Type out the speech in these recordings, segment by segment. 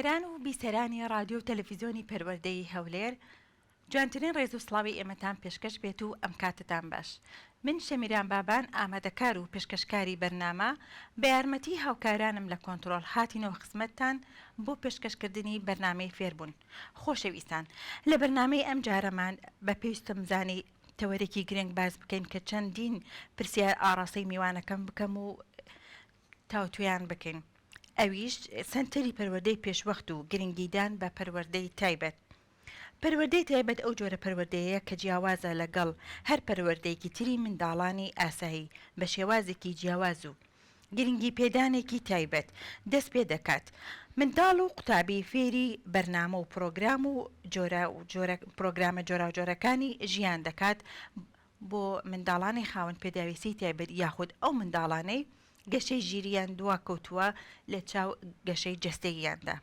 بینەران و بیسەرانی رادیۆ و تەلەڤیزیۆنی پەروەردەی هەولێر، جوانترین ڕێز و سڵاوی ئێمەتان پێشکەش بێت و ئەم کاتتان باش. من شەمیران بابان ئامادەکار و پێشکەشکاری بەرنامە بە یارمەتی هاوکارانم لە کۆنتڕۆڵ هاتینەوە خزمەتتان بۆ پێشکەشکردنی بەرنامەی فێربوون. خۆشەویستان، لە بەرنامەی ئەم جارەمان بە پێویستم زانی تەوەرێکی گرنگ باز بکەین کە چەندین پرسیار ئاڕاستەی میوانەکەم بکەم و تاوتویان بکەین. ئەویش سنتەری پەروەردەی پێشوەخت و گرنگیدان بە پەروەردەی تایبەت. پەروەردەی تایبەت ئەو جۆرە پەروەردەیە کە جیاوازە لەگەڵ هەر پەروەردەیەکی تری منداڵانی ئاسایی بە شێوازێکی جیاواز و گرنگی پێدانێکی تایبەت دەست پێ دەکات. منداڵ و قوتابی فێری بەرنامە و پرۆگرام و پرۆگرامە جۆراوجۆرەکانی ژیان دەکات بۆ منداڵانی خاوەن پێداویستی تایبەت یاخود ئەو منداڵانەی گەشەی ژیریان دوا کەوتووە لە چاو گەشەی جەستەییاندا.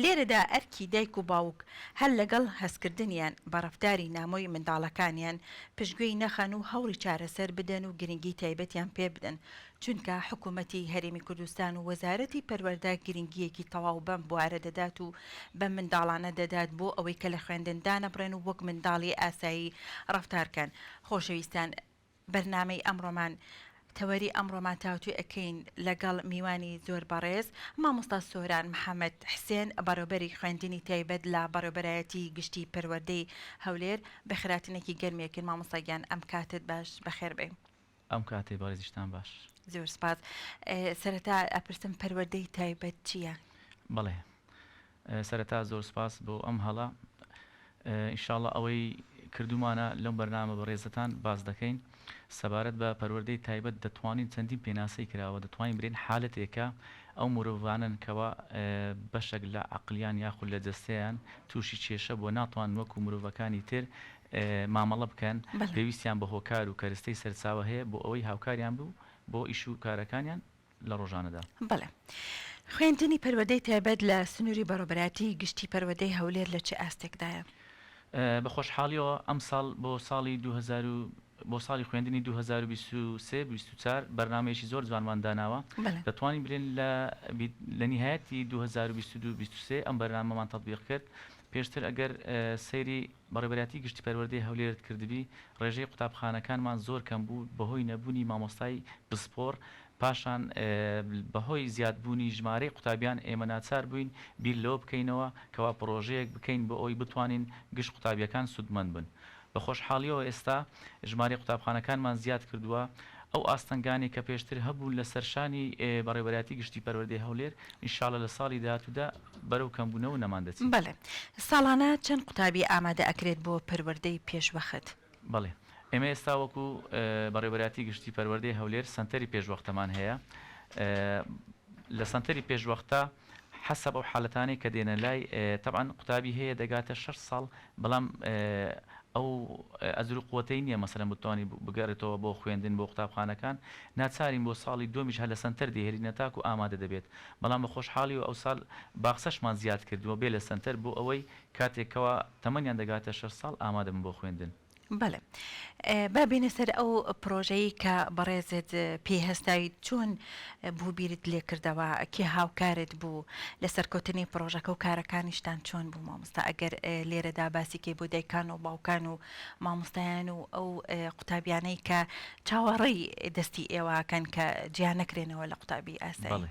لێرەدا ئەرکی دایک و باوک هەر لەگەڵ هەستکردنیان بە ڕەفتاری نامۆی منداڵەکانیان پشتگوێی نەخەن و هەوڵی چارەسەر بدەن و گرنگی تایبەتیان پێ بدەن، چونکە حکوومەتی هەرێمی کوردستان و وەزارەتی پەروەردە گرنگیەکی تەواو بەم بوارە دەدات و بە منداڵانە دەدات بۆ ئەوەی کە لە خوێندندانە بڕێن و وەک منداڵی ئاسایی ڕەفتارکەن. خۆشەویستان، بەرنامەی ئەمڕۆمان تەوەری ئەمڕۆمان تاوتوی ئەەکەین لەگەڵ میوانی زۆر بەڕێز مامۆستا سۆران محەممەد حسێن، بەڕێوبەری خوێندنی تایبەت لە بەڕێوبەرایەتی گشتی پەروەردەی هەولێر. بە خێراتنێکی گەرمێکن مامۆستاگیان، ئەم کاتت باش بەخێر بێ. ئەم کاتێ بەڕێزیشتان باش. زۆر سپاس. سەرەتا ئەپرسم پەروەردەی تایبەت چییە؟ بەڵێ، سەرەتا زۆر سپاس بۆ ئەم هەڵە. ئینشاڵڵا ئەوەی کردومانە لەم بەرنامە بەڕێزەتان باز دەکەین سەبارەت بە پەروەردەی تایبەت دەتوانین چەندین پێناسەی کراوە، دەتوانین برێن حالەتێکە ئەو مرۆڤانن کەوا بەشێک لە عەقلیان یاخود لە جەستەیان تووشی کێشە بۆ ناتوان وەکو مرۆڤەکانی تر مامەڵە بکەن، پێویستیان بە هۆکار و کەرستەی سەرچاوە هەیە بۆ ئەوەی هاوکاریان بوو بۆ ئیش و کارەکانیان لە ڕۆژانەدا. بەڵێ، خوێندنی پەروەردەی تایبەت لە سنووری بەڕێوەبەرایەتی گشتی پەروەردەی هەولێر لە چه ئاستێکدایە؟ بە خۆشحاڵیەوە ئەم ساڵ بۆ ساڵی خوێندنی 2023-24 بەرنامەیەکی زۆر جوانمان داناوە. دەتوانین برێن لە نیهایەتی 2022-23 ئەم بەرنامەمان تەطبیق کرد. پێشتر ئەگەر سەیری بەڕێوەبەرایەتی گشتی پەروەردەی هەولێرت کردبی، ڕێژەی قوتابخانەکانمان زۆر کەم بوو بەهۆی نەبوونی مامۆستای پسپۆر. پاشان بەهۆی زیادبوونی ژمارەی قوتابیان ئێمە ناچار بووین بیر لەوە بکەینەوە کەوا پرۆژەیەک بکەین بۆ ئەوی بتوانین گشت قوتابیەکان سودمەند بن. بە خۆشحاڵیەوە ئێستا ژمارەی قوتابخانەکانمان زیاد کردووە. ئەو ئاستەنگانی کە پێشتر هەبوو لە سەرشانی بەڕێوەبەرایەتی گشتی پەروەردەی هەولێر، ئینشاڵڵا لە ساڵی داهاتوودا بەرەو کەمبوونەوە نەمان دەچین. بەڵێ، ساڵانە چەند قوتابی ئامادە ئەکرێت بۆ پەروەردەی پێشوەخت؟ بەڵێ، ئێمە ئێستا وەکو بەڕێوەبەرایەتی گشتی پەروەردەی هەولێر سنتەری پێشوەختەمان هەیە. لە سنتەری پێشوەختە حەسەب ئەو حاڵەتانەی کە دێنە لای تەبعاً قوتابی هەیە دەگاتە 6 ساڵ، بەڵام ئەو ئەزر و قووەتەی نییە مەسەلەن بتوانانی بگەڕێتەوە بۆ خوێندن بۆ قوتابخانەکان. ناچارین بۆ ساڵی دومیش هە لە سنتەر دێهێرینە تاکو ئامادە دەبێت. بەڵام بە خۆشحاڵی و ئەو ساڵ باخسەشمان زیاد کردووە بێ لە سنتەر بۆ ئەوەی کاتێکەوە تەمەنیان دەگاتە 6 ساڵ ئامادەم بۆ خوێندن. بەڵێ، بابینە سەر ئەو پرۆژەی کە بەڕێزت پێهێستاوی چۆن بوو بیرت لێ کردەوە، کێ هاوکارت بوو لە سەرکەوتنی پرۆژەکە و کارەکانیشتان چۆن بوو مامۆستا؟ ئەگەر لێرەدا باسیکێ بۆ دایکان و باوکان و مامۆستایان و ئەو قوتابیانەی کە چاوەڕێی دەستی ئێوەکەن کە جیان نەکرێنەوە لە قوتابی ئاسایی.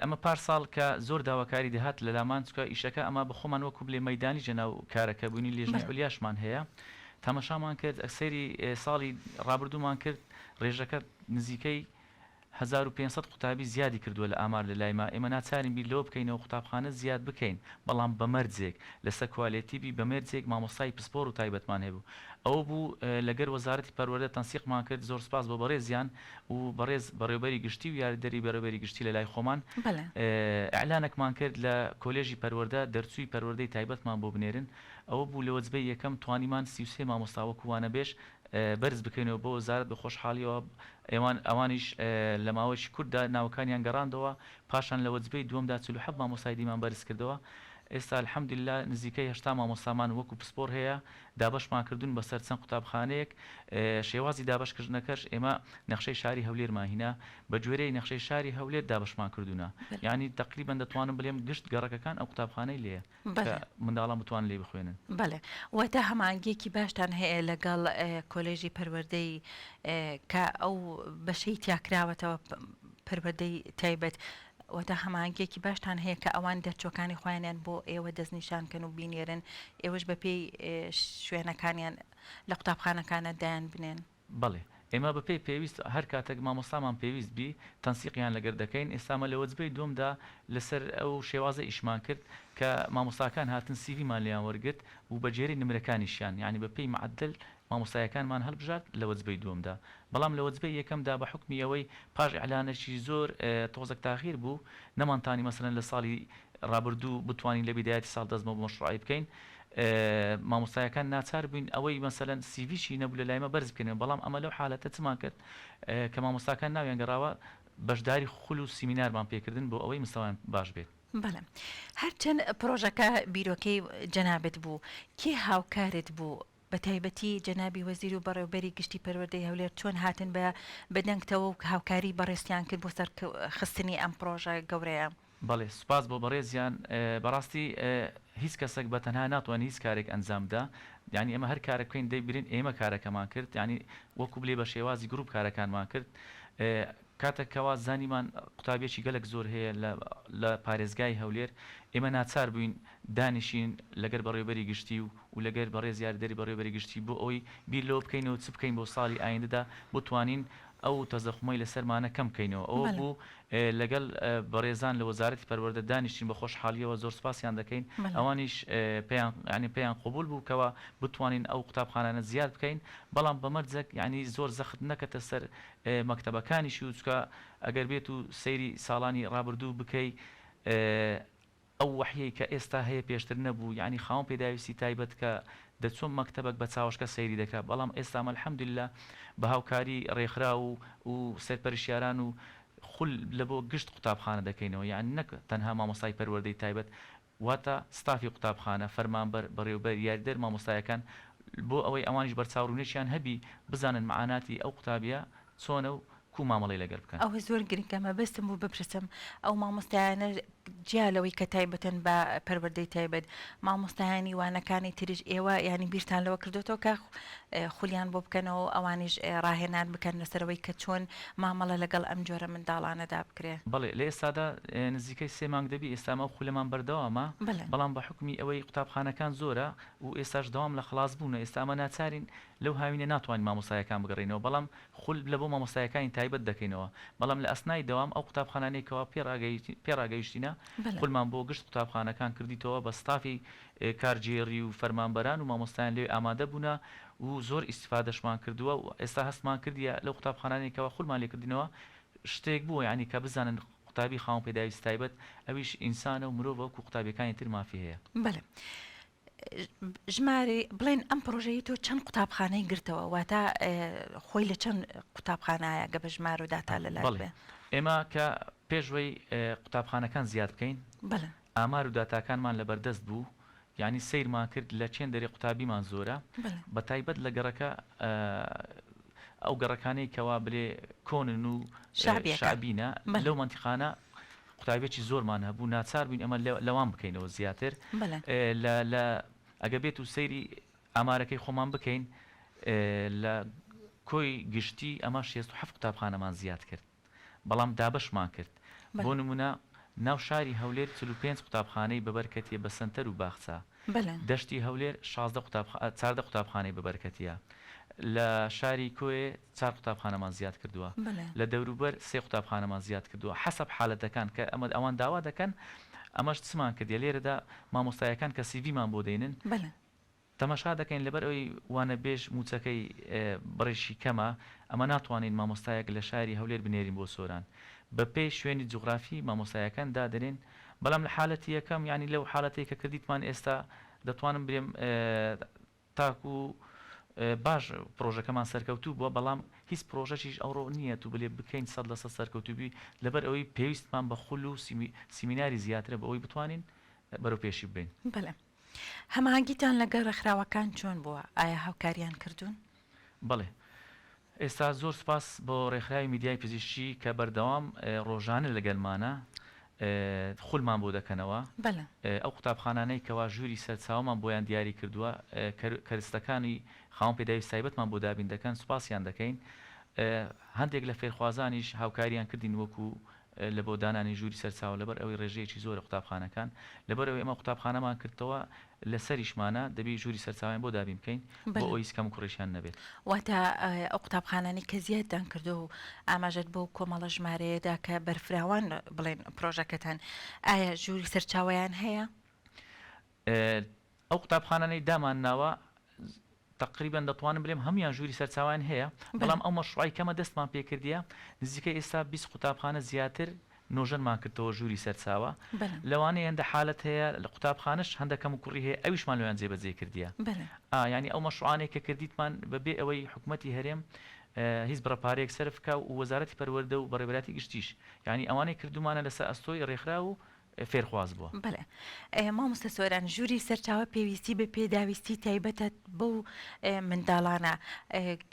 ئەمە پارساڵ کە زۆر داواکاری دەهات لە لامان چکە ئیشەکە ئەمە بەخۆمان وەکو بلێ مەیدانی ژەناو کارەکە بوونی لێژنی ئولیاشمان هەیە. تەمەشامان کرد، ئەکسەری ساڵی ڕابردوومان کرد، ڕێژەکە نزیکەی 1500 قوتابی زیادی کردووە لە ئامار لە لایما. ئێمە ناچارین بیر لەوە بکەینەوە قوتابخانە زیاد بکەین، بەڵام بەمەرجێک لەسەر کوالێتیبی بەمەرجێک مامۆستای پسپۆر و تایبەتمان هەبوو. ئەوە بوو لەگەر وەزارەتی پەروەردە تەنسیقمان کرد. زۆر سپاس بۆ بەڕێزیان و بەڕێوەبەری گشتی و یاریدەری بەڕێوەبەری گشتی لە لای خۆمان ئەعلانێکمان کرد لە کۆلێژی پەروەردە دەرچووی پەروەردەی تایبەتمان بۆ بنێرن. ئەوە بوو لە وەجبەی یەکەم توانیمان 33 مامۆستا وەکووانە بێش بەرز بکەینەوە بۆ وەزارەت. بە خۆشحاڵیەوە ئەوانیش لە ماوەیەکی کورتدا ناوەکانیان گەڕاندەوە. پاشان لە وەجبەی دووەمدا 47 مامۆستای دیمان بەرز کردەوە. ئێستا الحەمدلله نزیکەی 80 مامۆستامان وەکو پسپۆر هەیە دابەشمان کردوون بەسەر چەند قوتابخانەیەک شێوازی دابەشکردنەکەش ئێمە نەخشەی شاری هەولێرمان هینا بە گوێرەی نەخشەی شاری هەولێر دابەشمان کردوونە یعنی تقریبا دەتوانم بڵێم گشت گەڕەکەکان ئەو قوتابخانەی لێە منداڵان بتوان لێ بخوێنن بەڵێ واتە هەمانگیەکی باشتان هەیە لەگەڵ کۆلێژی پەروەردەی کە ئەو بەشەی تیاکراوەتەوە پەروەردەی تایبەت واتە هەمانگیەکی باشتان هەیە کە ئەوان دەرچۆکانی خۆیانیان بۆ ئێوە دەستنیشانکەن و بینێرن ئێوەش بە پێی شوێنەکانیان لە قوتابخانەکانە دایان بنێن بەڵێ ئێمە بەپێی پێویست هەر کاتێک مامۆستامان پێویست بی تەنسیقیان لەگەر دەکەین ئێستامە لە وەجبەی دومدا لەسەر ئەو شێوازە ئیشمان کرد کە مامۆستاکان هاتن سیڤیمان لێیان وەرگرت و بەجێری نمرەکانیشیان یعنی بەپێی معدل مامۆستایەکانمان هەڵبژارد لە وەجبەی دومدا بەڵام لە وەجبەی یەکەمدا بە حکمی ئەوەی پاش ئەعلانێکی زۆر تۆزێک تاخیر بوو نەمانتانی مەسەلەن لە ساڵی ڕابردوو بتوانین لە بیدایەتی ساڵ دەستمە بۆ مەشروعی بکەین مامۆستایەکان ناچار بووین ئەوەی مەسەلەن سیڤیشی نەبوو لە لایمە بەرز بکەین بەڵام ئەمە لەو حالەتە چمان کرد کە مامۆستاکان ناویان گەڕاوە بەشداری خول و سیمینارمان پێکردن بۆ ئەوەی مستەوایان باش بێت بەڵێ هەرچەند پرۆژەکە بیرۆکەی جەنابەت بوو کێ هاوکارت بوو بە تایبەتی جەنابی وەزیر و بەڕێوەبەری گشتی پەروەردەی هەولێر چۆن هاتن بە دەنگتەوە و هاوکاری بەڕێستیان کرد بۆ سەر خستنی ئەم پرۆژە گەورەیە بەڵێ سوپاس بۆ بەڕێزیان بەڕاستی هیچ کەسێک بە تەنها ناتوانێت هیچ کارێک ئەنجامدا یعنی ئێمە هەر کارێک بکەین دەیبرین ئێمە کارەکەمان کرد یعنی وەکو بلێ بە شێوازی گروپ کارەکانمان کرد کاتێکەوە زانیمان قوتابیەکی گەلک زۆر هەیە لە پارێزگای هەولێر ئێمە ناچار بووین دانیشین لەگەر بەڕێوەبەری گشتی و لەگەر بەڕێز یاردەری بەڕێوەبەری گشتی بۆ ئەوی بیر لەوە بکەینەوە چ بکەین بۆ ساڵی ئایندەدا بتوانین ئەو تەزەخمەی لەسەرمانە کەم بکەینەوە ئەوە بوو لەگەڵ بەڕێزان لە وەزارەتی پەروەردە دانیشتین بە خۆشحاڵیەوە زۆر سپاسیان دەکەین ئەوانیش پێیان قبول بوو کەوە بتوانین ئەو قوتابخانانە زیاد بکەین بەڵام بەمەرجێک یعنی زۆر زەخت نەکەتە سەر مەکتەبەکانیشی و چکە ئەگەر بێت و سەیری ساڵانی ڕابردوو بکەی ئەو وحیەی کە ئێستا هەیە پێشتر نەبوو یعنی خاوەن پێداویستی تایبەت کە دەچۆن مەکتەبەک بە چاوەشکە سەیری دەکات بەڵام ئێستا الحەمدلله بە هاوکاری ڕێکخرا و سەرپەرشیاران و خول لە بۆ گشت قوتابخانە دەکەینەوە یعنی نەک تەنها مامۆستای پەروەردەی تایبەت واتە ستافی قوتابخانە فەرمانبەر بەڕێوەبەر یاریدەر مامۆستایەکان بۆ ئەوەی ئەوانیش بەرچاوڕوونێکیان هەبی بزانن معاناتی ئەو قوتابیە چۆنە و کو مامەڵی لەگەر بکەن ئەوە زۆر گرنگەمە بەستم بوو بپرسم ئەو مامۆستایانە جیالەوەی کە تایبەتەن بە پەروەردەی تایبەت مامۆستایانی وانەکانی تریش ئێوە ینی بیرتان لەوە کردوەوە کە خولیان بۆ بکەنەوە ئەوانیش ڕاهێنان بکەن لەسەرەوەی کە چۆن مامەڵە لەگەڵ ئەم جۆرە منداڵانەدا بکرێ بەڵێ لە ئێستادا نزیکەی 3 مانگ دەبی ئێستامە خولەمان بەردەوامە بەڵام بە حکمی ئەوەی قوتابخانەکان زۆرە و ئێستاش دەوام لە خلاص بوون ئێستامە ناچارین لەو هاوینە ناتوانین مامۆستایەکان بگەڕینەوە بەڵام خول لە بۆ مامۆستایەکانی تایبەت دەکەینەوە بەڵام لە ئەسنای دەوام ئەو قوتابخانانێکەوە پێڕاگەیشتینە خولمان بۆ گشت قوتابخانەکان کردیتەوە بە ستافی کارجێڕی و فەرمانبەران و مامۆستایان لێ ئامادە بوونە و زۆر ئیسیفادەشمان کردووە و ئێستا هەستمان کردیە لەو قوتابخانانێکەوە خولمان لێکردینەوە شتێک بووە ینی کە بزانن قوتابی خاوەن پێداویستی تایبەت ئەویش ئینسانە و مرۆڤە وەکو قوتابیەکانی تر مافی هەیە بەڵێ ژمارە بڵێن ئەم پرۆژەی تۆ چەند قوتابخانەی گرتەوە واتە خۆی لە چەند قوتابخانایە گە بە ژمار و داتا لەلای بێ ئێمە کە پێشوەی قوتابخانەکان زیاد بکەین ئامار و داتاکانمان لەبەردەست بوو یعنی سیرمان کرد لە چێن دەری قوتابیمان زۆرە بە تایبەت لە گەڕەکە ئەو گەڕەکانەی کەوا بلێ کۆنن و شعبینە لەو منتیقانە قوتابێکی زۆرمان هەبوو ناچار بووین ئەمە لەوان بکەینەوە زیاتر ئەگە بێت و سەیری ئامارەکەی خۆمان بکەین لە کۆی گشتی ئەمە 67 قوتابخانەمان زیاد کرد بەڵام دابەشمان کرد بۆ نمونە ناو شاری هەولێر 45 قوتابخانەی بەبەرکەتیە بە سنتەر و باخچە دەشتی هەولێر 14 قوتابخانەی بەبەرکەتیە لە شاری کۆێ 4 قوتابخانەمان زیاد کردووە لە دەوروبەر 3 قوتابخانەمان زیاد کردووە حەسەب حالەتەکان کە ئەوان داوا دەکەن ئەمەش چمان کردی لێرەدا مامۆستایەکان کە سیڤیمان بۆ دێنن تەماشا دەکەین لەبەر ئەوی وانە بێژ موچەکەی بڕێشی کەمە ئەمە ناتوانین مامۆستایەک لە شاری هەولێر بنێرین بۆ سۆران بە پێی شوێنی جوغرافی مامۆستایەکان دادرێن بەڵام لە حالەتی یەکەم ینی لەو حالەتی کە کردیتمان ئێستا دەتوانم برێم تاکو باش پرۆژەکەمان سەرکەوتوو بووە بەڵام هیچ پرۆژەشیش ئەوڕۆ نییە تو بلێ بکەین 100% سەرکەوتوبی لەبەر ئەوەی پێویستمان بە خول و سیمیناری زیاترە بە ئەوەی بتوانین بەرەو پێشی بین. بەڵێ هەماهەنگیتان لەگەڵ ڕێکخراوەکان چۆن بووە؟ ئایا هاوکاریان کردوون؟ بەڵێ ئێستا زۆر سپاس بۆ ڕێکخراوی میدیای پزیشکی کە بەردەوام ڕۆژانە لەگەلمانە خولمان بۆ دەکەنەوە. بەڵێ ئەو قوتابخانانەی کەوا ژووری سەرچاومان بۆیان دیاری کردووە کەرستەکانی خاوەن پێداویست تایبەتمان بۆ دابین دەکەن سوپاسیان دەکەین. هەندێک لە فێرخوازانیش هاوکاریان کردین وەکو لە بۆ دانانی ژووری سەرچاو لەبەر ئەوەی ڕێژەیەکی زۆرە قوتابخانەکان لەبەر ئەوەی ئەمە قوتابخانەمان کردەوە لە سەریشمانە دەبی ژووری سەرچاویان بۆ دابین بکەین بۆ ئەوی کەم و کوڕیشیان نەبێت. واتە ئەو قوتابخانانی کە زیاددان کردو و ئاماژەت بۆ کۆمەڵە ژمارەیەدا کە بەرفراوان بڵێن پرۆژەکەتان ئایا ژووری سەرچاویان هەیە؟ ئەو قوتابخانانەی دامان ناوە تقریبا دەتوانم بڵێم هەمویان ژووری سەرچاویان هەیە، بەڵام ئەو مەشروعی کەمە دەستمان پێکردیە نزیکە ئێستا 20 قوتابخانە زیاتر نۆژەنمان کردەوە ژووری سەرچاوە لەوانەیە هەندە حالت هەیە لە قوتابخانەش هەندەکەم و کوڕی هەیە ئەویشمان لەویان جێبەجێ کردیە. ینی ئەو مەشروعانێک کە کردیتمان بەبێ ئەوەی حکوومەتی هەرێم هیچ بڕەپارەیەک سەرفکە و وەزارەتی پەروەردە و بەڕێوەبەری گشتیش ینی ئەوانەی کردومانە لەسەر ئەستۆی ڕێکخرا و فێرخواز بووە. بڵێ مامۆستا سۆران ژووری سەرچاوە پێویستی بە پێداویستی تایبەتە بەو منداڵانە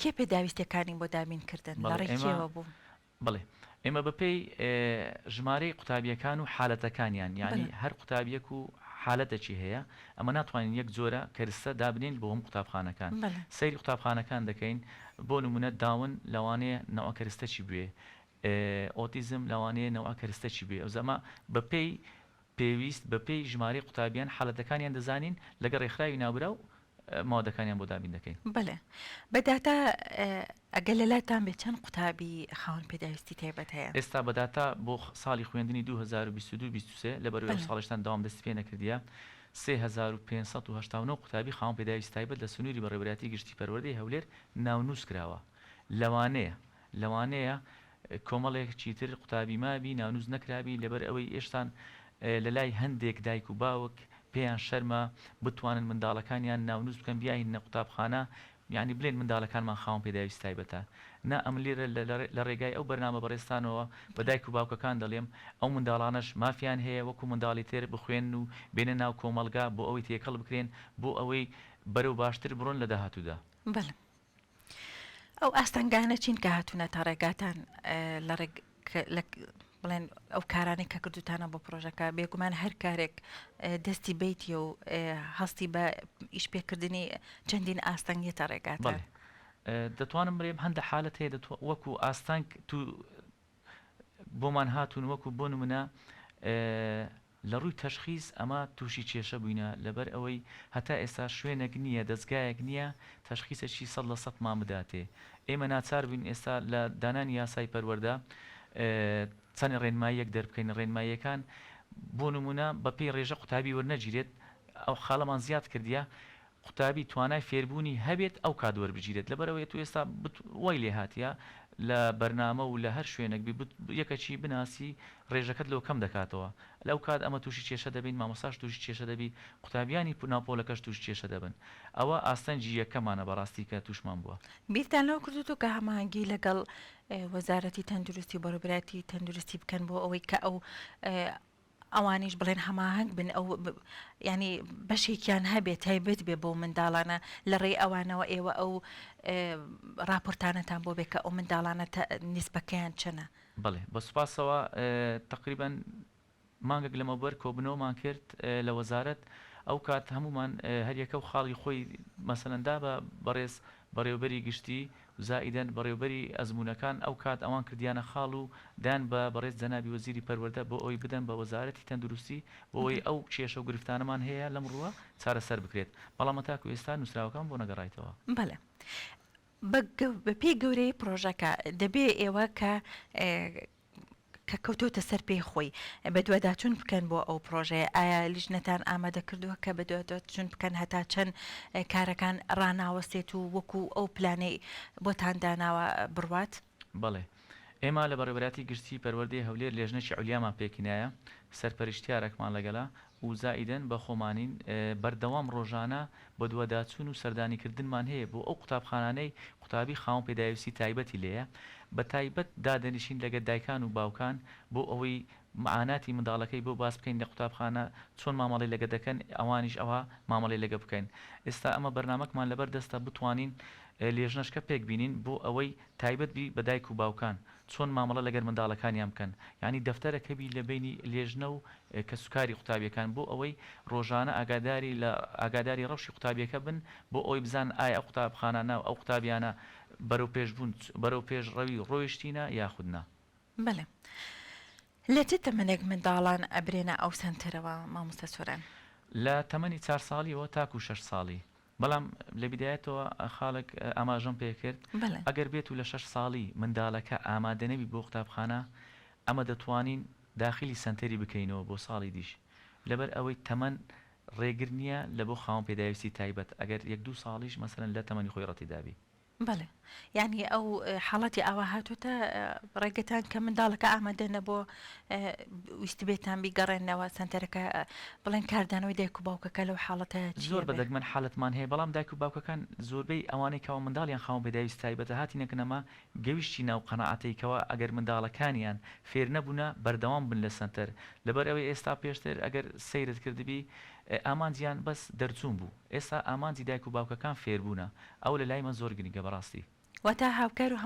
کێ پێداویستەکانی بۆ دابینکردن لە ڕێکیەوە بوو؟ بڵێ ئێمە بەپێی ژمارەی قوتابیەکان و حالەتەکانیان ینی هەر قوتابیەک و حالەتەکی هەیە ئەمە ناتوانین یەک جۆرە کەرستە دابنین بۆ هەم قوتابخانەکان سەیری قوتابخانەکان دەکەین بۆ نمونە داون لەوانەیە نەوە کەرستەکی بوێ ئۆتیزم لەوانەیە نەوە کەرستەکی بێ ئەو زەمە بەپێی پێویست بەپێی ژمارەی قوتابیان حالەتەکانیان دەزانین لەگە ڕێکخراوی ناوبرا و ماوەدەکانیان بۆ دابین دەکەین. بڵێ بەداتا ئەگەر لەلاتان بێت چەند قوتابی خاوەن پێداویستی تایبەت هەیە؟ ئێستا بەداتا بۆ ساڵی خوێندنی 2022-23 لە بەروەی ساڵشتان داوام دەستی پێ نەکردیە 3589 قوتابی خاوەن پێداویستی تایبەت لە سنووری بەڕێوەبەری گشتی پەروەردەی هەولێر ناونووس کراوە. لەوانەیە کۆمەڵێک چیتر قوتابی مابی ناونووز نەکرابی لەبەر ئەوەی ئێشتان لە لای هەندێک دایک و باوک پێیان شەرمە بتوانن منداڵەکانیان ناونووز بکەن بیاین نە قوتابخانە یعنی بڵێن منداڵەکانمان خاوەن پێداویستی تایبەتە نا ئەم لێرە لە ڕێگای ئەو بەرنامە بەڕێستانەوە بە دایک و باوکەکان دەڵێم ئەو منداڵانش مافیان هەیە وەکو منداڵی تێر بخوێن و بێنە ناو کۆمەلگا بۆ ئەوەی تێکەڵ بکرێن بۆ ئەوەی بەرەو باشتر بڕۆن لە داهاتوودا. بەڵێ ئەو ئاستەنگانە چین کە هاتوونە تا ڕێگاتان لە بڵێن ئەو کارانەی کە کردوتانە بۆ پرۆژەکە بێگومان هەر کارێک دەستی بیتی و هەستی بە ئیش پێکردنی چەندین ئاستەنگی تا ڕێگاتان دەتوانم بڵێم هەندە حالت هەیە وەکو ئاستانگ تو بۆمان هاتوون وەکو بۆ نمونە لە ڕووی تەشخیص ئەمە تووشی کێشە بووینە لەبەر ئەوەی هەتا ئێستا شوێنێک نییە دەستگایەک نییە تەشخیصێکی 100% مامداتێ ئێمە ناچار بووین ئێستا لە دانانی یاسای پەروەردە چەند ڕێنماییەک دەربکەین ڕێنماییەکان بۆ نمونە بەپێی ڕێژە قوتابی وەرنەگیرێت ئەو خاڵەمان زیاد کردیە قوتابی توانای فێربوونی هەبێت ئەو کات وەربگیرێت لەبەرەوەی تو ئێستا وای لێ هاتیە لە بەرنامە و لە هەر شوێنێک یەکەچی بناسی ڕێژەکەت لەو کەم دەکاتەوە لەو کات ئەمە تووشی کێشە دەبین مامۆساش تووشی کێشە دەبی قوتابیانی ناوپۆلەکەش تووشی کێشە دەبن ئەوە ئاستەنجی یەکەمانە بەڕاستی کە تووشمان بووە. بیرتان لەو کردوتۆ کە هەماهەنگی لەگەڵ وەزارەتی تەندروستی و بەڕێوەبەری تەندروستی بکەن بۆ ئەوەی کە ئەو ئەوانیش بڵێن هەماهەنگ بن ئەو ینی بەشێکیان هەبێت تایبەت بێ بۆ منداڵانە لە ڕێی ئەوانەوە ئێوە ئەو راپۆرتانەتان بۆ بێت کە ئەو منداڵانە نیسبەکەیان چەنە؟ بڵێ بە سوپاسەوە تقریبا مانگێک لەمەبەر کۆبنەوەمان کرد لە وەزارەت ئەو کات هەمومان هەریەکە و خاڵی خۆی مەسەلەندا بە بەڕێز بەڕێوەبەری گشتی زائیدەن بەڕێوەبەری ئەزمونونەکان ئەو کات ئەوان کردیانە خاڵ و دان بە بەڕێز جەنابی وەزیری پەروەردە بۆ ئەوی بدەن بە وەزارەتی تەندروستی بۆ ئەوەی ئەو کێشە و گرفتانەمان هەیە لەم ڕووە چارەسەر بکرێت بەڵام تاکو ئێستا نووسراوەکان بۆ نەگەڕایتەوە. بەڵێ بە پێی گەورەی پرۆژەکە دەبێ ئێوە کە کەوتۆتە سەر پێی خۆی بە دووەداچوون بکەن بۆ ئەو پرۆژەیە ئایا لیژنەتان ئامادە کردووە کە بە دووەداچوون بکەن هەتا چەند کارەکان ڕناوەستێت و وەکو ئەو پلانەی بۆتان داناوە بڕوات؟ بەڵێ ئێمە لە بەڕێوەبەری گشتی پەروەردەی هەولێر لێژنەی عولیامان پێکینایە سەرپەرشتیارێکمان لەگەڵا و زائیدەن بە خۆمانین بەردەوام ڕۆژانە بە دووەداچوون و سەردانیکردنمان هەیە بۆ ئەو قوتابخانانەی قوتابی خاوەن پێداویستی تایبەتی لێیە بە تایبەت دادەنیشین لەگە دایکان و باوکان بۆ ئەوەی معاناتی منداڵەکەی بۆ باس بکەین لە قوتابخانە چۆن مامەڵی لەگە دەکەن ئەوانیش ئەوە مامەڵی لەگە بکەین ئێستا ئەمە بەرنمەکمان لەبەر دەستە بتوانین لێژنەشکە پێک بینین بۆ ئەوەی تایبەت بی بە دایک و باوکان چۆن مامەڵە لەگەر منداڵەکانیان بکەن یعنی دەفتەرەکەبی لە بینی لێژنە و کە سوکاری قوتابیەکان بۆ ئەوەی ڕۆژانە ئاگاداری ڕەوشی قوتابیەکە بن بۆ ئەوی بزان ئایا ئەو قوتابخانانە ئەو قوتابیانە بەرەو پێشبوون بەرەو پێش ڕەوی ڕۆیشتینە یاخودنا بەڵێ لە چ تەمەنێک منداڵان ئەبرێنە ئەو سنتەرەوە مامۆستا سۆران لە تەمەنی 4 ساڵیەوە تاکو 6 ساڵی بەڵام لە بیدایەتەوە خاڵک ئاماژەم پێکرد ئەگەر بێت و لە 6 ساڵی منداڵەکە ئامادەنەبی بۆ قوتابخانە ئەمە دەتوانین داخلی سنتەری بکەینەوە بۆ ساڵی دیش لەبەر ئەوەی تەمەەن ڕێگر نییە لە بۆ خاوەن پێداویستی تایبەت ئەگەر 1-2 ساڵیش مەسەرەن لە تەمەنی خۆی ڕەتیدابی بەڵێ یعنی ئەو حاڵەتی ئاوا هاتوتە ڕێگەتان کە منداڵەکە ئامادەنە بۆ ویستی بێتان بیگەڕێنەوە سنتەرەکە بڵێن کاردانەوەی دایک و باوکەکە لەو حاڵەتە زۆر بەدەگمەن حالتمان هەیە بەڵام دایک و باوکەکان زۆربەی ئەوانەی کەەوە منداڵیان خاوەن پێداویست تایبەتە هاتی نەکەنەما گەویشتی ناو قەنەعەتەیەکەوە ئەگەر منداڵەکانیان فێر نەبوونە بەردەوام بن لە سنتەر لەبەر ئەوەی ئێستا پێشتر ئەگەر سەیرت کردبی ئامانجیان بەس دەرچوون بوو ئێستا ئامانجی دایک و باوکەکان فێربوونە ئەو لە لای من زۆر گرنگە بەڕاستی وەتا هاوکار و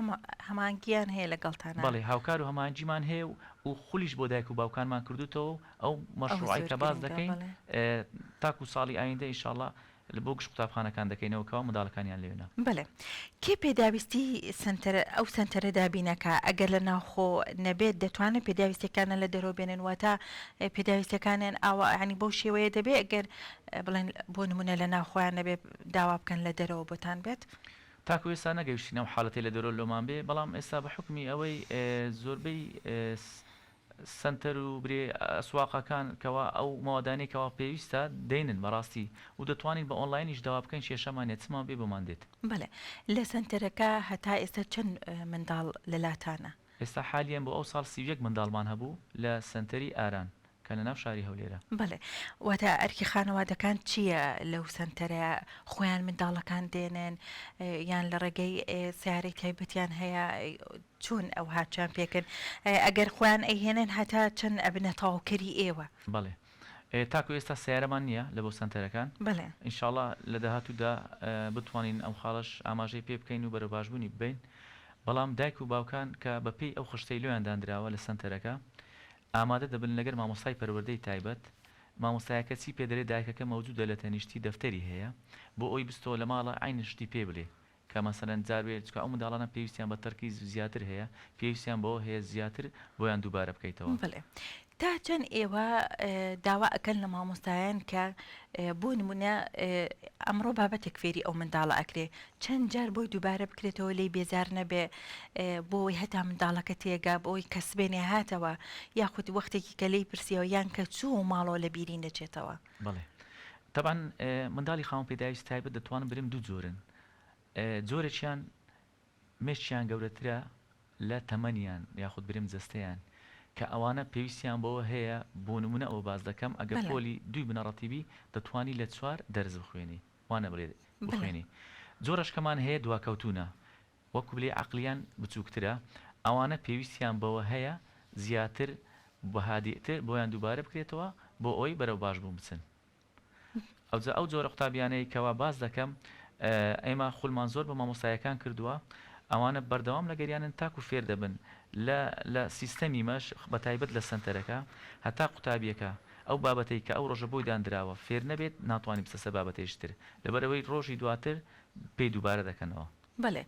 هەمانگیان هەیە لەگەڵتانە بەڵێ هاوکار و هەمانجیمان هەیە و خولیش بۆ دایک و باوکانمان کردوتەوە ئەو مەشروعی کە باز دەکەین تاکو ساڵی ئایندە ئینشاءڵڵا لە بۆ گشت قوتابخانەکان دەکەینەوەکەوە منداڵەکانیان لێنە بڵێ کێ پێداویستی ئەو سنتەرە دابینەکە ئەگەر لە ناوخۆ نەبێت دەتوانێت پێداویستەکانە لە دەرەوە بێنن واتە پێداویستەکانیان ئاوا عنی بەو شێوەیە دەبێت ئەگەر بڵێن بۆ نمونە لە ناوخۆیان نەبێت داوا بکەن لە دەرەوە بۆتان بێت تاکو ئێستا نەگەیشتینەوە حاڵەتی لە دەرۆ لۆمان بێ بەڵام ئێستا بە حکمی ئەوەی زۆربەی سنتەر و برێ سواقەکان کەوا ئەو مادانێکەوە پێویستە دێنن بەڕاستی و دەتوانین بە ئۆنلاینیش داوا بکەین کێشەمانێت چمان بێ بمان دێت بڵێ لە سنتەرەکە هەتا ئێستا چەند منداڵ لەلاتانە ئێستا حالیان بۆ ئەو ساڵ 31 منداڵمان هەبوو لە سنتەری ئاران کە لە ناو شاری هەولێرە بڵێ واتە ئەرکی خانەوادەکان چییە لەو سنتەرە خۆیان منداڵەکان دێنن یان لە ڕێگەی سیارەی تایبەتیان هەیە چۆن ئەو هاچیان پێکرد ئەگەر خۆیان ئەیهێنن هەتا چەند ئەبنە تاوکەری ئێوە بڵێ تاکو ئێستا سیارەمان نییە لە بۆ سنتەرەکان بڵێ ئینشاءڵڵا لە داهاتوودا بتوانین ئەو خاڵش ئاماژەی پێ بکەین و بەرە باشبوونی ببین بەڵام دایک و باوکان کە بەپێی ئەو خشتەی لۆیان دانراوە لە سنتەرەکە ئامادە دەبن لەگەر مامۆستای پەروەردەی تایبەت مامۆستایەکە چی پێدەرێت دایکەکە مەوجودە لە تەنیشتی دەفتەری هەیە بۆ ئەوی بستەوە لە ماڵە عینی شتی پێ بڵێ کە مەسەرەن جاربێت چکە ئەو منداڵانە پێویستیان بە تەرکیز زیاتر هەیە پێویستیان بەوە هەیە زیاتر بۆیان دووبارە بکەیتەوە بڵێ تا چەند ئێوە داوا ئەکەن لە مامۆستایان کە بۆ نمونە ئەمڕۆ بابەتێک فێری ئەو منداڵە ئەکرێ چەند جار بۆی دووبارە بکرێتەوە لی بێزار نەبێ بۆی هەتا منداڵەکە تێگا بۆی کەسبێنێ هاتەوە یاخود وەختێکی کە لی پرسیەوە یان کە چوو ماڵەوە لە بیری نەچێتەوە بڵێ طبعاً منداڵی خاوەن پێداویست تایبەت دەتوانن برم دوو جۆرن جۆرێکیان مێشتیان گەورەترە لە تەمەنیان یاخود برم جەستەیان کە ئەوانە پێویستیان بەوە هەیە بۆ نمونە ئەوە باز دەکەم ئەگەر پۆلی دوی بنەڕەتیبی دەتوانی لە 4 دەرز بخوێنی وانە بڵێ بخوێنی جۆرەشکەمان هەیە دواکەوتونە وەکو بلێ عەقلیان بچووکترە ئەوانە پێویستیان بەوە هەیە زیاتر بەهادیتر بۆیان دووبارە بکرێتەوە بۆ ئەوی بەرەو باش بوو بچن ئەو جۆرە قوتابیانەی کەوا باز دەکەم ئێمە خولمان زۆر بە مامۆستایەکان کردووە ئەوانە بەردەوام لە گەریانن تاکو فێر دەبن لە سیستەمی مەش بە تایبەت لە سنتەرەکە هەتا قوتابیەکە ئەو بابەتەی کە ئەو ڕۆژە بۆی دانراوە فێر نەبێت ناتوانانی بسەسە بابەتێشتر لەبەرەوەی ڕۆژی دواتر پێی دووبارە دەکەنەوە بڵێ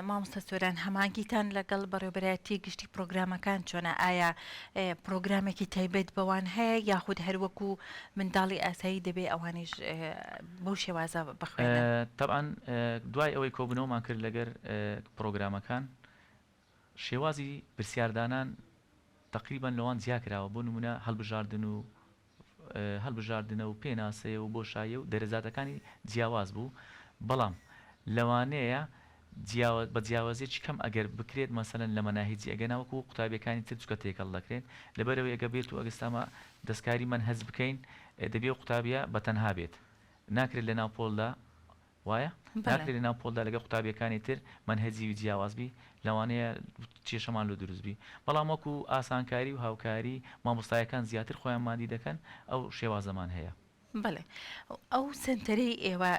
مامۆستا سۆران هەمانگیتان لەگەڵ بەڕێوەبەرەتی گشتی پرۆگرامەکان چۆنە ئایا پرۆگرامێکی تایبەت بەوان هەیە یاخود هەروەکو منداڵی ئاسایی دەبێ ئەوانیش بەو شێوازە بخوێنن طبعاً دوای ئەوەی کۆبنەوەمان کرد لەگەر پرۆگرامەکان شێوازی پرسیاردانان تقریبا لەوان زیاکراوە بۆ نمونە هەڵبژاردنە و پێناسەیە و بۆشایە و دەرەزاتەکانی جیاواز بوو بەڵام لەوانەیە بە جیاوازێکی کەم ئەگەر بکرێت مەسەلەن لە مەناهیجی ئەگەناوەکو قوتابیەکانی تر چکە تێکەڵ دەکرێت لەبەرەوەی ئەگە بێت و ئەگەستامە دەستکاری من هەز بکەین دەبێت قوتابیە بەتەنها بێت ناکرێت لە ناوپۆلدا وایە ناکرێت ناو پۆلدا لەگە قوتابیەکانی تر منهەجی جیاوازبی لەوانەیە کێشەمان لە دروستبی بەڵام وەکو ئاسانکاری و هاوکاری مامۆستایەکان زیاتر خۆیان مادی دەکەن ئەو شێوازەمان هەیە. بڵێ ئەو سنتەرەی ئێوە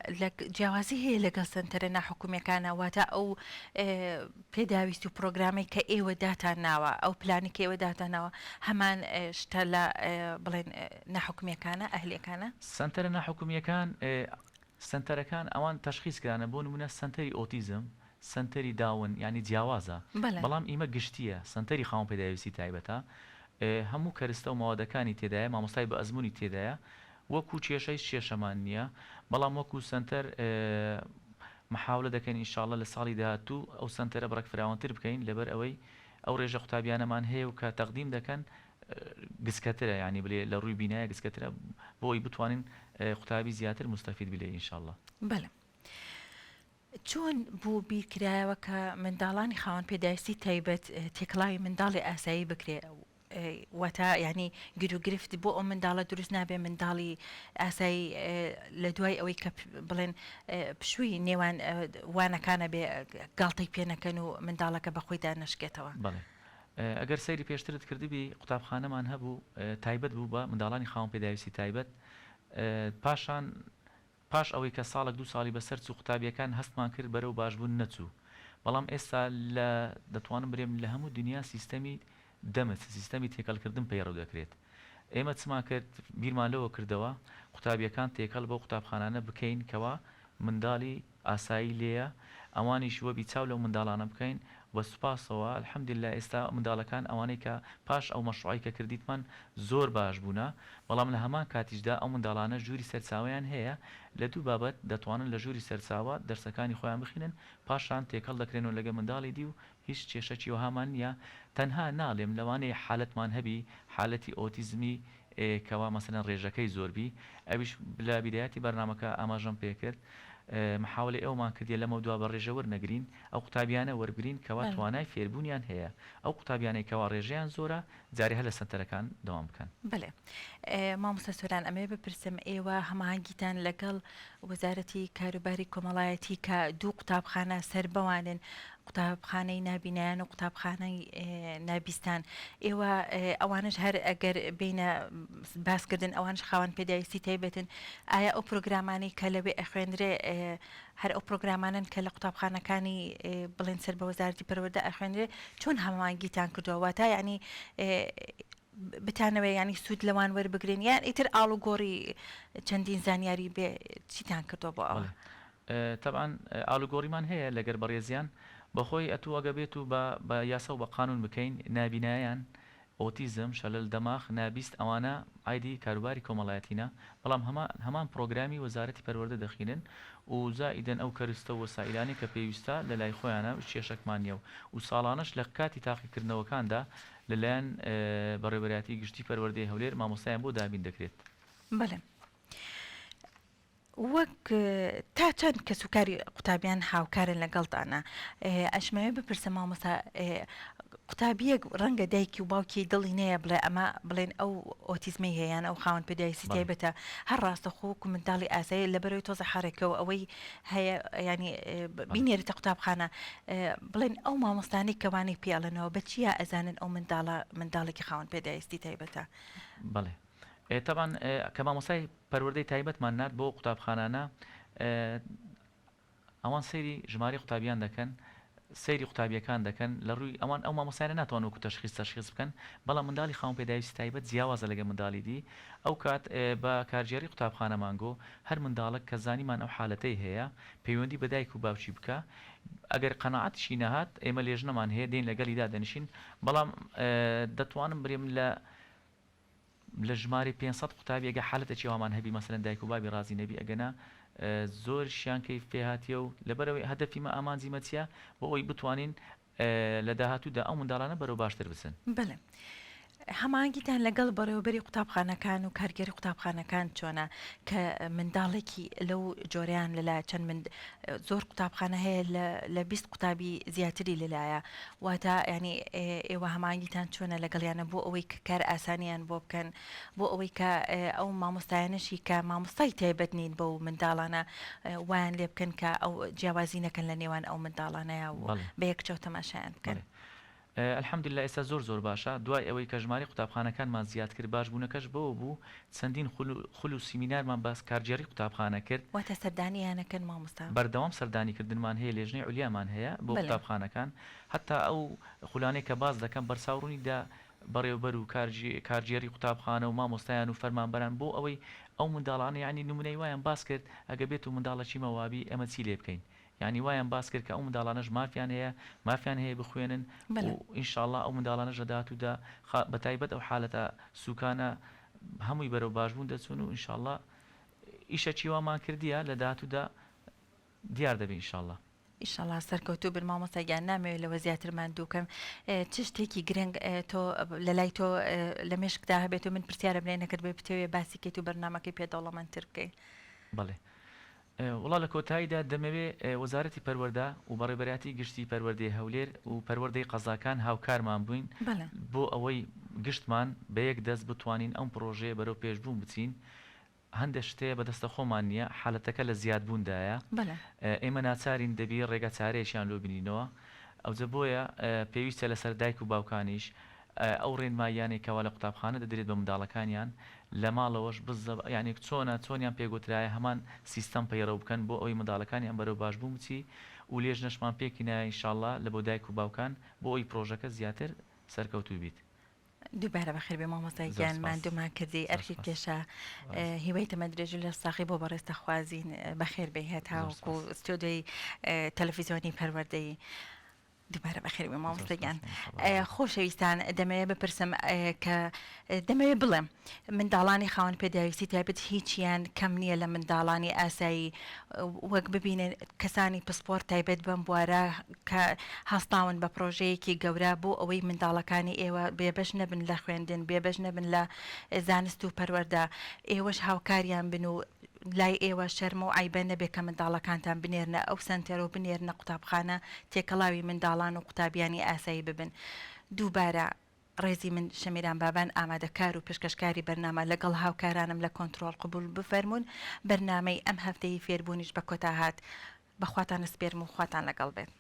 جیاوازی هەیە لەگەڵ سنتەرە ناحکومیەکانە واتە ئەو پێداویست و پرۆگرامی کە ئێوە داتانناوە ئەو پلانی کە ئێوە داتانەوە هەمان شتە لە بڵێن ناحکومیەکانە ئەهلیەکانە سنتەرە ناحکومیەکان سنتەرەکان ئەوان تەشخیصکرانە بۆ نمونە سنتەری ئۆتیزم سنتەری داون ینی جیاوازە بەڵام ئیمە گشتیە سنتەری خاوەن پێداویستی تایبەتە هەموو کەرستە و ماوەدەکانی تێدایە مامۆستای بە ئەزمموی تێدایە وەکو کێشەی کێشەمان نییە بەڵام وەکو سنتەر محاولە دەکەین ئینشاءڵڵا لە ساڵی داهاتوو ئەو سنتەرە بڕێک فراوانتر بکەین لەبەر ئەوەی ئەو ڕێژە قوتابیانەمان هەیە و کە تەقدیم دەکەن گسکەترە ینی بڵێ لە ڕووی بینایە گسکەترە بۆی بتوانین قوتابی زیاتر مستەفید بلێ ئینشاءڵڵا. بەڵێ چۆن بوو بیرکرایەوە کە منداڵانی خاوەن پێداویستی تایبەت تێکڵاوی منداڵی ئاسایی بکرێ وەتا ینی گرفت بۆ ئەو منداڵە دروست نابێ منداڵی ئاسایی لە دوای ئەوەی کە بڵێن پشووی نێوان وانەکانە بێ گاڵتەی پێنەکەن و منداڵەکە بەخۆیدا نشکێتەوە. بەڵێ ئەگەر سەیری پێشترت کردبی قوتابخانەمان هەبوو تایبەت بوو بە منداڵانی خاوەن پێداویستی تایبەت پاش ئەوەی کە ساڵێک دو ساڵی بەسەر چوو قوتابیەکان هەستمان کرد بەرەو باشبوون نەچوو بەڵام ئێستا دەتوانم برێم لە هەموو دنیا سیستەمی دەمت سیستەمی تێکەڵکردن پەیڕەو دەکرێت ئێمە چمان کرد بیرمان لەوە کردەوە قوتابیەکان تێکەڵ بۆ قوتابخانانە بکەین کەوا منداڵی ئاسایی لێیە ئەوانیش وە بیچاو لەو منداڵانە بکەین وە سوپاسەوە الحەمدلله ئێستا منداڵەکان ئەوانەی کە پاش ئەو مەشروعی کە کردیتمان زۆر باش بوونە بەڵام لە هەمان کاتیشدا ئەو منداڵانە ژووری سەرچاویان هەیە لە دوو بابەت دەتوانن لە ژووری سەرچاوە دەرسەکانی خۆیان بخینن پاشان تێکەڵ دەکرێنەوە لەگە منداڵی دی و هیچ کێشەی وەهامان نییە تەنها ناڵێم لەوانەیە حالەتمان هەبی حالەتی ئۆتیزمی کەوا مەسەلەن ڕێژەکەی زۆربی ئەویش لە بیدایەتی بەرنامەکە ئاماژەم پێکرد محاولە ئەومان کردێ لەمە دوا بە ڕێژە وەرنەگرین ئەو قوتابیانە وەربگرین کەوا توانای فێربوونیان هەیە ئەو قوتابیانەی کەوا ڕێژەیان زۆرە جارێ هە لە سنتەرەکان دەوام بکەن. بڵێ مامۆستا سۆران ئەمێ بپرسم ئێوە هەماهەنگیتان لەگەڵ وەزارەتی کاروباری کۆمەڵایەتی کە دوو قوتابخانە سەر بەوانن قوتابخانەی نابینایان و قوتابخانەی نابیستان ئێوە ئەوانش هەر ئەگەر بینە باسکردن ئەوانش خاوەن پێداویستی تایبەتن ئایا ئەو پرۆگرامانی کە لەوێ ئەخوێنرێ هەر ئەو پرۆگرامانن کە لە قوتابخانەکانی بڵێن سەر بە وەزارەتی پەروەردە ئەخوێنرێ چۆن هەماهەنگیتان کردووە تا ینی بتانەوە ینی سوود لەوان وەربگرین یان ئیتر ئاڵوگۆڕی چەندین زانیاری بێ چیتان کردووە بۆ ئەوە؟ طبعا ئاڵوگۆڕیمان هەیە لەگەر بەڕێزیان بەخۆی ئەتوو ئەگە بێت و بە یاسا و بە قانون بکەین نابینایان ئۆتیزم شەلل دەماغ نابیست ئەوانە ئایدی کاروباری کۆمەڵایەتینە بەڵام هەمان پرۆگرامی وەزارەتی پەروەردە دەخینن و زائیدەن ئەو کەرستە و وەسائلانی کە پێویستە لە لای خۆیانە کێشەکمان نیە و ساڵانەش لە کاتی تاقیکردنەوەکاندا لەلایەن بەڕێوەبەرایەتی گشتی پەروەردەی هەولێر مامۆستایان بۆ دابین دەکرێت. بەڵێ وەک تا چەند کە سوکاری قوتابیان هاوکارن لەگەڵتانە ئەشمەوێ بپرسە مامۆستا قوتابیەک ڕەنگە دایکی و باوکی دڵی نەیە بڵێ ئەمە بڵێن ئەو ئۆتیزمی هەیەیان ئەو خاوەن پێداویستی تایبەتە هەر ڕاستە خۆ منداڵی ئاسایی لەبەرەوەی تۆزە حڕێکەوە ئەوەی هەیە ینی بینێرێتە قوتابخانە بڵێن ئەو مامۆستانی کەوانەی پێڵنەوە بە چیە ئەزانن ئەو منداڵێکی خاوەن پێداویستی تایبەتە؟ بەڵێ طبعا کە مامۆستای پەروەردەی تایبەتمان نات بۆ قوتابخانانە ئەوان سەیری ژماری قوتابیان دەکەن سەیری قوتابیەکان دەکەن لە ڕووی ئەوان ئەو مامۆستایانە ناتوان وەکو تەشخیص بکەن بەڵام منداڵی خاوەن پێداویستی تایبەت جیاوازە لەگە منداڵی دی ئەو کات بە کارژێری قوتابخانەمانگۆ هەر منداڵک کە زانیمان ئەو حالەتەی هەیە پەیوەندی بە دایک و باوکی بکە ئەگەر قەناعەتیشی نەهات ئێمە لێژنەمان هەیە دێن لەگەڵیدا دەنشین بەڵام دەتوانم برێم لە ژماری 500 قوتابی ئەگە حالەتێکی وامان هەبی مەسەلەن دایک و بابی ڕازی نەبی ئەگەنا زۆر شیانکەی فێهاتیە و لەبەرەوەی هەدەفیمە ئامانجیمە بۆ ئەوی بتوانین لە داهاتوودا ئەو منداڵانە بەرەو باشتر بچن. بڵێ هەمانگیتان لەگەڵ بەڕێوەبەری قوتابخانەکان و کارگەری قوتابخانەکان چۆنە کە منداڵێکی لەو جۆریان لەلایە چەند من زۆر قوتابخانە هەیە لە 20 قوتابی زیاتری لەلایە واتە ینی ئێوە هەمانگیتان چۆنە لەگەڵیانە بۆ ئەوەی کە کار ئاسانیان بۆ بکەن بۆ ئەوەی کە ئەو مامۆستایانەشی کە مامۆستای تایبەت نین بەو منداڵانە وایان لێ بکەن کە ئەو جیاوازی نەکەن لە نێوان ئەو منداڵانەیە و بە یەکچەوت تەماشایان بکەن. الحەمدولله ئێستا زۆر باشە دوای ئەوەی کە ژماری قوتابخانەکانمان زیاد کرد باش بوونەکەش بەوە بوو چەندین خول و سیمینارمان باس کارگێڕی قوتابخانە کرد واتە سەردانیانەکەن مامۆستا بەردەوام سەردانیکردنمان هەیە لێژنەی عولیامان هەیە بۆ قوتابخانەکان حتا ئەو خولانەی کە باز دەکەم بەرساوڕوونیدا بەڕێوەبەر و کارگێڕی قوتابخانە و مامۆستایان و فەرمانبەران بۆ ئەوەی ئەو منداڵانە یعنی نمونەی وایان باس کرد ئەگە بێت و منداڵەکی مەوابی ئەمە چی لێ بکەین یعنی وایان باس کرد کە ئەو منداڵانەش مافیان هەیە بخوێنن و ئینشاءالله ئەو منداڵانەش لە داهاتوودا بەتایبەت ئەو حالەتە سوکانە هەمووی بەرەو باشبوون دەچون و ئینشاءالله ئیشەکی وامان کردیە لە داهاتوودا دیار دەبێت ئینشاءالله. ئیشەڵا سەرکەوتوو بن مامۆستاگیان نامەوێت لەوە زیاترمان دووکەم چ شتێکی گرنگ تۆ لە لای تۆ لە مێشکدا هەبێت و من پرسیارە بنێ نەکرد بێ بتەوێ باسی کەیت و بەرنامەکەی پێدەوڵەمەندتر بکەین. بەڵێ وڵا لە کۆتاییدا دەمەوێت وەزارەتی پەروەردە و بەڕێبەراتی گشتی پەروەردەی هەولێر و پەروەردەی قەزاکان هاوکارمان بووین بۆ ئەوەی گشتمان بە یەک دەست بتوانین ئەم پرۆژەیە بەرەو پێشبوون بچین هەندێک شتەیە بەدەستە خۆمان نییە حالەتەکە لە زیادبووندایە ئێمە ناچارین دەبی ڕێگە چارەیەشیان لۆ بینینەوە ئەوجە بۆیە پێویستە لەسەر دایک و باوکانیش ئەو ڕێنماییانێکەوە لە قوتابخانە دەدرێت بە منداڵەکانیان لە ماڵەوەش یعنی چۆنیان پێگوترایە هەمان سیستەم پەیڕەو بکەن بۆ ئەوەی منداڵەکانیان بەرەو باشبوو بچی و لێژ نەشمان پێکینایە ئینشاءالله لە بۆ دایک و باوکان بۆ ئەوی پرۆژەکە زیاتر سەرکەوتوو بیت. دووبارە بەخێر بێ مامۆستای گیانمان دوومان کردی ئەرکی کێشە هیوای تەمەدرێژ لە ساقی بۆ بەڕێستە خوازین بەخێر بێ هێت هاوکو ستۆدیۆی تەلەڤیزیۆنی پەروەردەی دووبارە بەخێر بێ مامۆستاگیان. خۆشەویستان دەمەوێت بپرسم کە دەمەوێت بڵێم منداڵانی خاوەن پێداویستی تایبەت هیچیان کەم نییە لە منداڵانی ئاسایی وەک ببینێن کەسانی پسپۆرت تایبەت بەم بوارە کە هەستاون بە پرۆژەیەکی گەورە بۆ ئەوەی منداڵەکانی ئێوە بێبەش نەبن لە خوێندن بێبەش نەبن لە زانست و پەروەردە ئێوەش هاوکاریان بن و لای ئێوە شەرمە و عیبە نەبێت کە منداڵەکانتان بنێرنە ئەو سنتەر و بنێرنە قوتابخانە تێکەڵاوی منداڵان و قوتابیانی ئاسایی ببن. دووبارە ڕێزی من شەمیران بابان ئامادەکار و پێشکەشکاری بەرنامە لەگەڵ هاوکارانم لە کۆنتترۆل قبول بفەرمونون بەرنامەی ئەم هەفتەی فێربوونیش بە کۆتا هات بەخواتان سپێرم و خواتان لەگەڵ بێت.